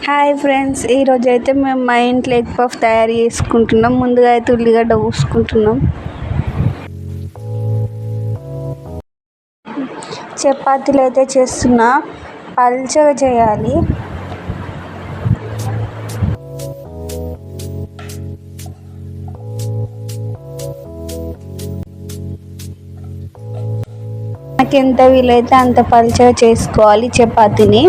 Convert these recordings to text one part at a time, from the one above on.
Hi friends, ఈరోజు అయితే మేము మా ఇంట్లో ఎగ్ పఫ్ తయారు చేసుకుంటున్నాం. ముందుగా అయితే ఉల్లిగడ్డ కోసుకుంటున్నాం. చపాతీలు అయితే చేస్తున్నా, పల్చగా చేయాలి. నాకు ఎంత వీలైతే అంత పల్చగా చేసుకోవాలి చపాతీని.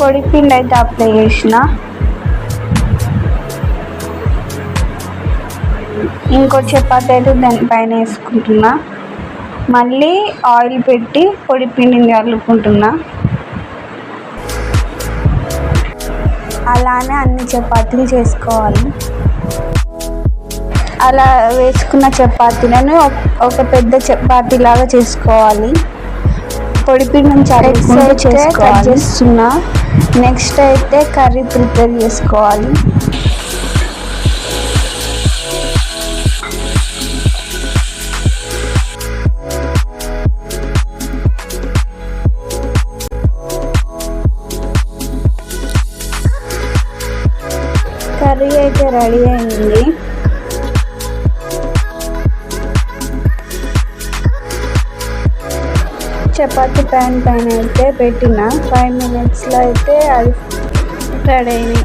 పొడి పిండి అయితే అప్లై చేసిన. ఇంకో చపాతీ అయితే దానిపైన వేసుకుంటున్నా. మళ్ళీ ఆయిల్ పెట్టి పొడి పిండిని కలుపుకుంటున్నా. అలానే అన్ని చపాతీలు చేసుకోవాలి. అలా వేసుకున్న చపాతీలను ఒక పెద్ద చపాతీ లాగా చేసుకోవాలి. పొడి పిండిని చాలా కట్ చేస్తున్నా. నెక్స్ట్ అయితే కర్రీ ప్రిపేర్ చేసుకోవాలి. కర్రీ అయితే రెడీ అయింది. చపాతీ పైన అయితే పెట్టిన 5 minutesలో అయితే అది రెడీ అయింది.